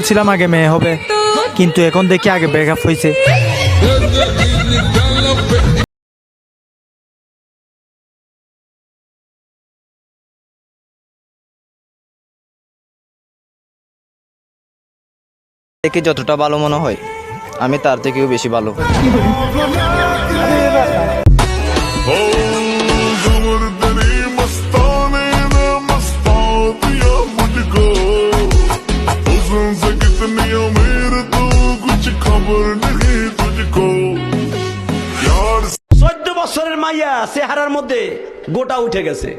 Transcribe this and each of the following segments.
বলছিলাম আগে মেয়ে হবে, কিন্তু এখন দেখি আগে ব্রেকআপ হয়েছে। দেখে যতটা ভালো মনে হয় আমি তার থেকেও বেশি ভালো। বছরের মাইয়া চেহারার মধ্যে গোটা উঠে গেছে।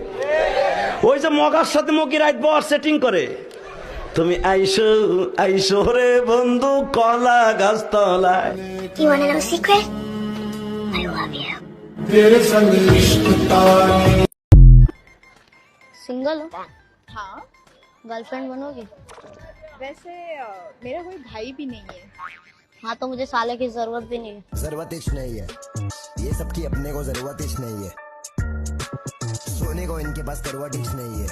ওই যে মগার সাথে মগি রাইট বর সেটিং করে, তুমি আইসো আইসো রে বন্ধু কলা গাছ তলায়। You wanna know a secret? I love you. Single हो? हाँ, गर्लफ्रेंड बनोगी? वैसे मेरा कोई भाई भी नहीं है। हाँ तो मुझे साले की जरूरत भी नहीं है। जरूरत इच नहीं है, ये सबकी अपने को जरूरत इच नहीं है, सोने को इनके पास करवट इच नहीं है।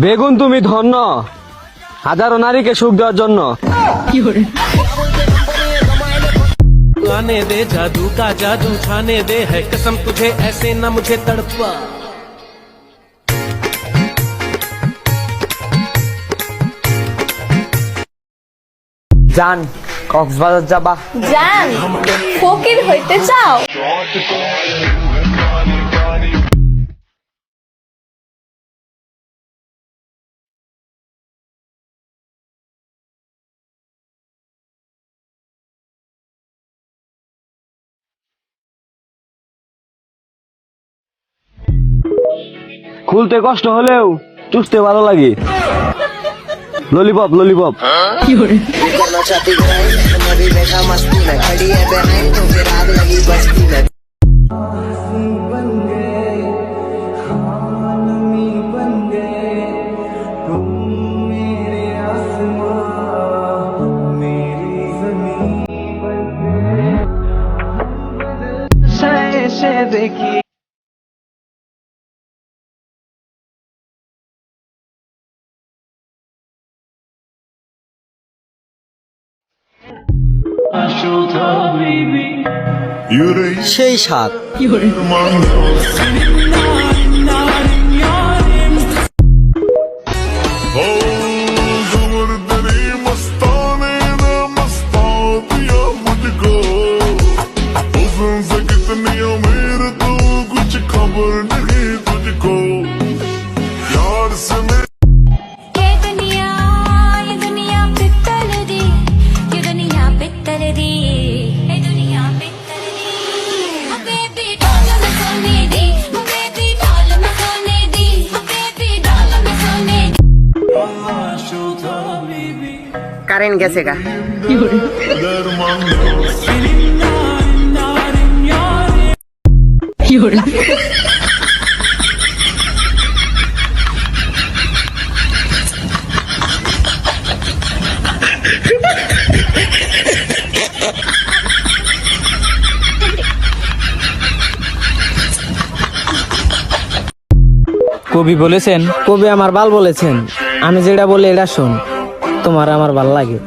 বেগুন তুমি ধন্য, হাজারো নারীকে সুখ দেওয়ার জন্য। आने दे जादू का जादू छाने दे, है कसम तुझे ऐसे न मुझे तड़पा। জান কক্সবাজার যাবা? জান ফকির হইতে চাও? খুলতে কষ্ট হলেও চুষতে ভালো লাগে। Lollipop lollipop. करना चाहती है मैं भी बैठा मस्ती में, खड़ी है बहन तो फिर आग लगी बस्ती में। দেখি সেই সাত কারেন্ট গেছে গা। কবি বলেছেন, কবি আমার বাল বলেছেন, আমি যেটা বলি এটা শোন, তোমার আমার ভাল লাগে।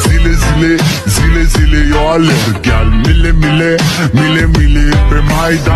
Zile zile, zile zile, eu alerg, gal, mile mile, mile mile pe Maidan.